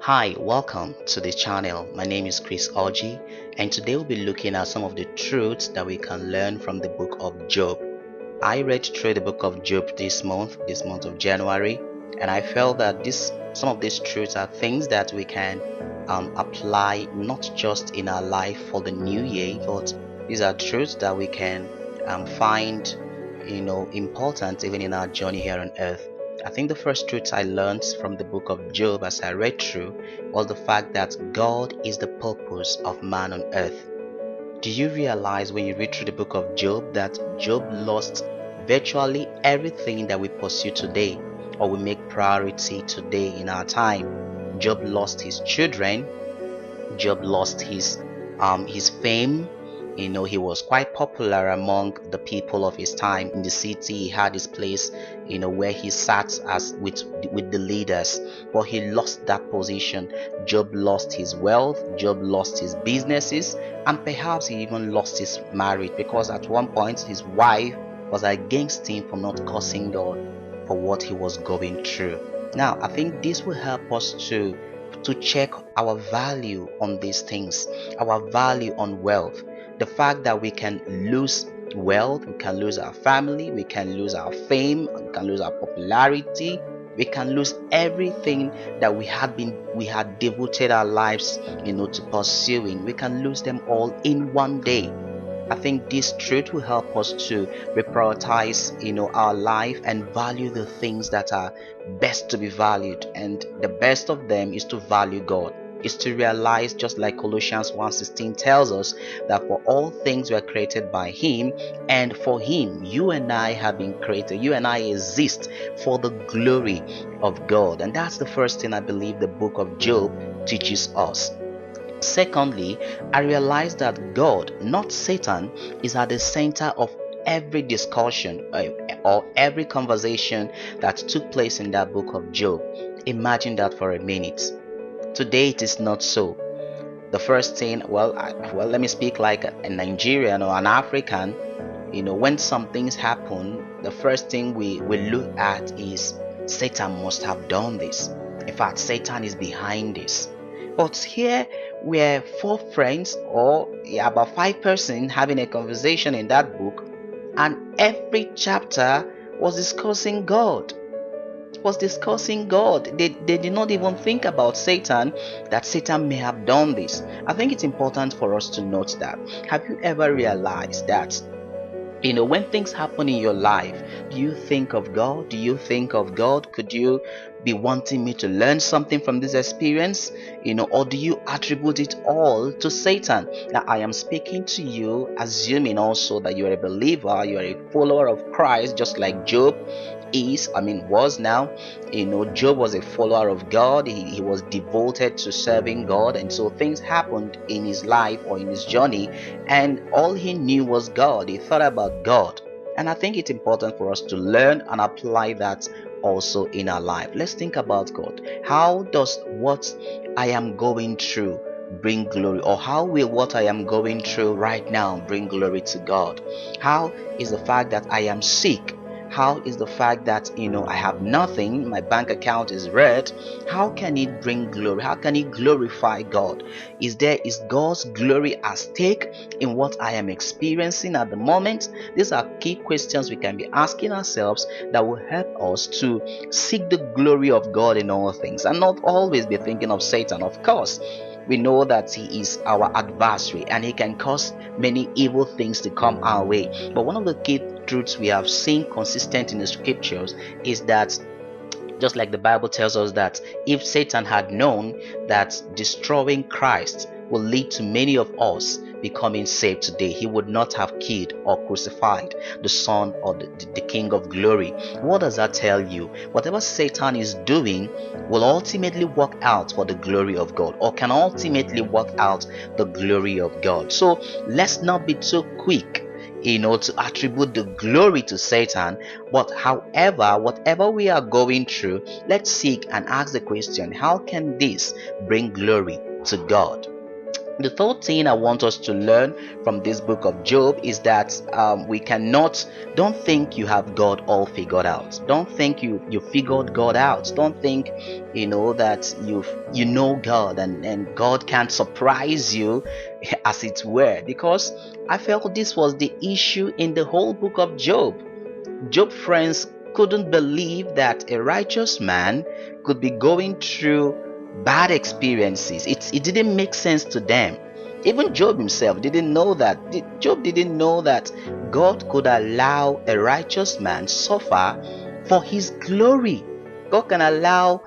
Hi, welcome to the channel. My name is Orji, and today we'll be looking at some of the truths that we can learn from the book of Job. I read through the book of Job this month of January, and I felt that some of these truths are things that we can apply not just in our life for the new year, but these are truths that we can find, important even in our journey here on earth. I think the first truth I learned from the book of Job as I read through was the fact that God is the purpose of man on earth. Do you realize when you read through the book of Job that Job lost virtually everything that we pursue today or we make priority today in our time? Job lost his children. Job lost his fame. He was quite popular among the people of his time in the city. He had his place, where he sat as with the leaders. But he lost that position. Job lost his wealth. Job lost his businesses, and perhaps he even lost his marriage because at one point his wife was against him for not cursing God for what he was going through. Now, I think this will help us to check our value on these things, our value on wealth. The fact that we can lose wealth, we can lose our family, we can lose our fame, we can lose our popularity, we can lose everything that we had devoted our lives, to pursuing. We can lose them all in one day. I think this truth will help us to reprioritize, our life and value the things that are best to be valued. And the best of them is to value God. Is to realize, just like Colossians 1:16 tells us, that for all things were created by Him, and for Him, you and I have been created. You and I exist for the glory of God. And that's the first thing I believe the book of Job teaches us. Secondly, I realized that God, not Satan, is at the center of every discussion or every conversation that took place in that book of Job. Imagine that for a minute. Today it is not so. The first thing, let me speak like a Nigerian or an African. When some things happen, the first thing we look at is Satan must have done this. In fact, Satan is behind this. But here we're four friends, or about five persons, having a conversation in that book, and every chapter was discussing God. Was discussing God. They did not even think about Satan, that Satan may have done this. I think it's important for us to note that. Have you ever realized that when things happen in your life, do you think of God? Do you think of God? Could you be wanting me to learn something from this experience? Or do you attribute it all to Satan? Now, I am speaking to you, assuming also that you are a believer, you are a follower of Christ, just like Job was now. Job was a follower of God. He was devoted to serving God, and so things happened in his life or in his journey, and all he knew was God. He thought about God. And I think it's important for us to learn and apply that also in our life. Let's think about God. How does what I am going through bring glory, or how will what I am going through right now bring glory to God? How is the fact that I am sick? How is the fact that I have nothing, my bank account is red? How can it bring glory? How can it glorify God? Is God's glory at stake in what I am experiencing at the moment? These are key questions we can be asking ourselves that will help us to seek the glory of God in all things, and not always be thinking of Satan. Of course, we know that he is our adversary and he can cause many evil things to come our way. But one of the key truths we have seen consistent in the scriptures is that, just like the Bible tells us, that if Satan had known that destroying Christ will lead to many of us becoming saved today, he would not have killed or crucified the Son or the King of Glory. What does that tell you? Whatever Satan is doing will ultimately work out for the glory of God, or can ultimately work out the glory of God. So let's not be too quick to attribute the glory to Satan. But however, whatever we are going through, let's seek and ask the question, how can this bring glory to God? The third thing I want us to learn from this book of Job is that we cannot, don't think you have God all figured out. Don't think you figured God out. Don't think that you know God, and God can't surprise you as it were, because I felt this was the issue in the whole book of Job. Job friends couldn't believe that a righteous man could be going through bad experiences. It didn't make sense to them. Even Job himself didn't know that. Job didn't know that God could allow a righteous man suffer for his glory. God can allow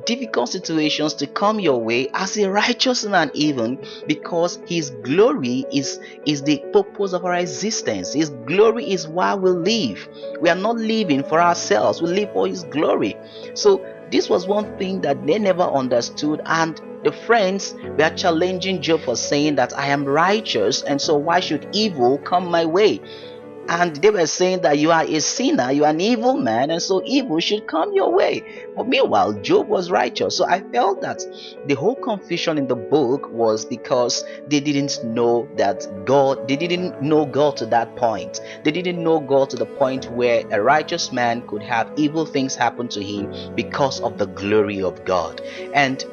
difficult situations to come your way as a righteous man, even because his glory is the purpose of our existence. His glory is why we live. We are not living for ourselves, we live for his glory. So this was one thing that they never understood, and the friends were challenging Job for saying that I am righteous, and so why should evil come my way? And they were saying that you are a sinner, you are an evil man, and so evil should come your way. But meanwhile, Job was righteous. So I felt that the whole confusion in the book was because they didn't know that God, they didn't know God to that point. They didn't know God to the point where a righteous man could have evil things happen to him because of the glory of God. And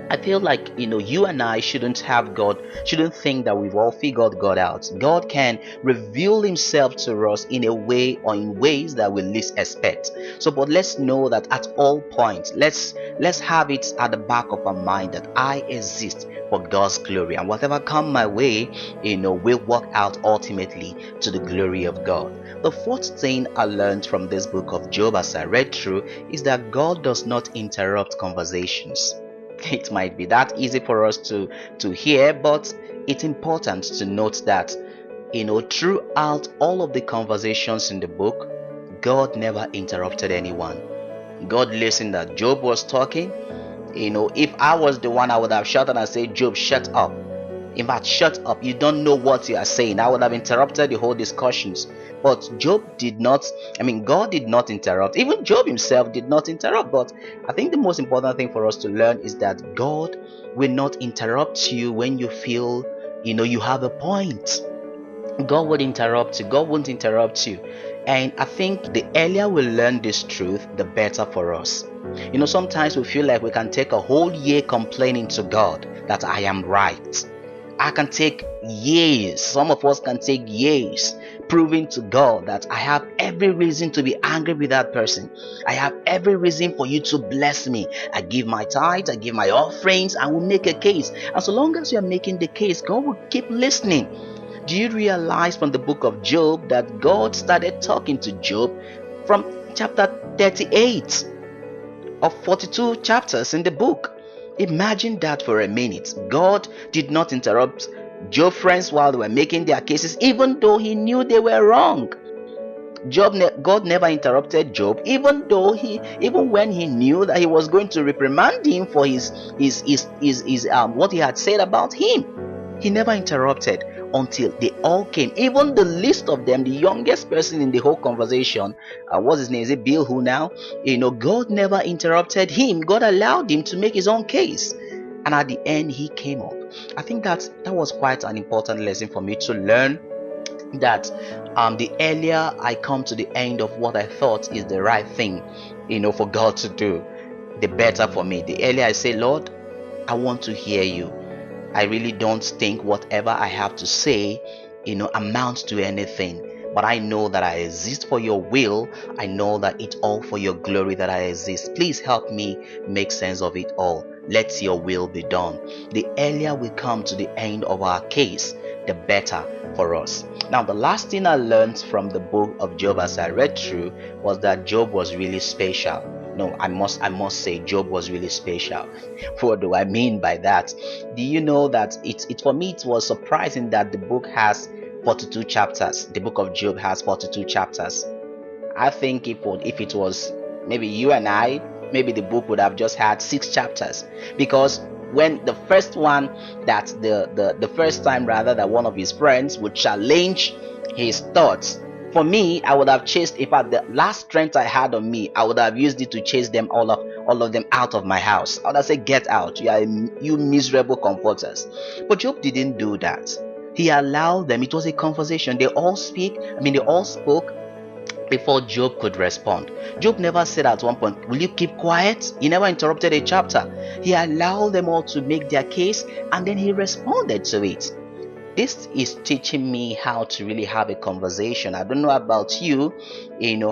I feel like you and I shouldn't think that we've all figured God out. God can reveal himself to us in a way or in ways that we least expect. So but let's know that at all points, let's have it at the back of our mind that I exist for God's glory, and whatever come my way will work out ultimately to the glory of God. The fourth thing I learned from this book of Job as I read through is that God does not interrupt conversations. It might be that easy for us to hear, but it's important to note that throughout all of the conversations in the book, God never interrupted anyone. God listened that Job was talking. If I was the one, I would have shouted and said, Job, shut up. In fact, shut up, you don't know what you are saying. I would have interrupted the whole discussions. But Job did not, God did not interrupt. Even Job himself did not interrupt. But I think the most important thing for us to learn is that God will not interrupt you when you feel you have a point. God would interrupt you. God won't interrupt you. And I think the earlier we learn this truth, the better for us. Sometimes we feel like we can take a whole year complaining to God that I am right. I can take years, some of us can take years proving to God that I have every reason to be angry with that person. I have every reason for you to bless me. I give my tithes, I give my offerings, I will make a case. And so long as you are making the case, God will keep listening. Do you realize from the book of Job that God started talking to Job from chapter 38 of 42 chapters in the book? Imagine that for a minute. God did not interrupt Job's friends while they were making their cases, even though he knew they were wrong. God never interrupted Job, even when he knew that he was going to reprimand him for his what he had said about him. He never interrupted until they all came. Even the least of them, the youngest person in the whole conversation, what's his name? Is it Bill who now? God never interrupted him. God allowed him to make his own case. And at the end, he came up. I think that was quite an important lesson for me to learn, that the earlier I come to the end of what I thought is the right thing, for God to do, the better for me. The earlier I say, Lord, I want to hear you. I really don't think whatever I have to say, amounts to anything. But I know that I exist for your will. I know that it's all for your glory that I exist. Please help me make sense of it all. Let your will be done. The earlier we come to the end of our case, the better for us. Now, the last thing I learned from the book of Job as I read through was that Job was really special. No, I must say Job was really special. What do I mean by that? Do you know that for me it was surprising that the book has 42 chapters. The book of Job has 42 chapters. I think if it was maybe you and I, maybe the book would have just had 6 chapters, because when the first time that one of his friends would challenge his thoughts, For me, I would have chased, in fact, the last strength I had on me, I would have used it to chase them all of them out of my house. I would have said, get out, you miserable comforters. But Job didn't do that. He allowed them. It was a conversation. They all spoke before Job could respond. Job never said at one point, will you keep quiet? He never interrupted a chapter. He allowed them all to make their case, and then he responded to it. This is teaching me how to really have a conversation. I don't know about you,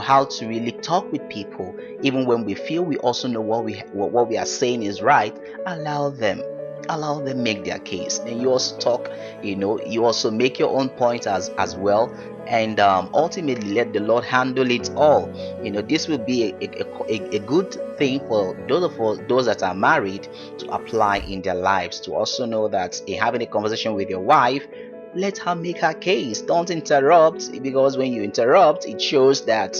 how to really talk with people, even when we feel we also know what we are saying is right. Allow them make their case. Then you also talk, you also make your own point as well, and ultimately let the Lord handle it all. This will be a good thing for those that are married to apply in their lives, to also know that in having a conversation with your wife, let her make her case. Don't interrupt, because when you interrupt, it shows that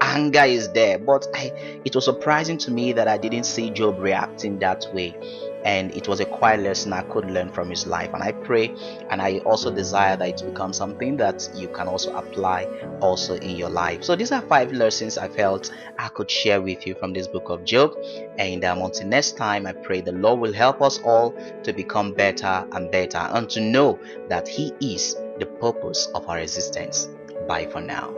anger is there. But it was surprising to me that I didn't see Job reacting that way, and it was a quiet lesson I could learn from his life. And I pray, and I also desire that it becomes something that you can also apply also in your life. So these are 5 lessons I felt I could share with you from this book of Job. And until next time, I pray the Lord will help us all to become better and better, and to know that He is the purpose of our existence. Bye for now.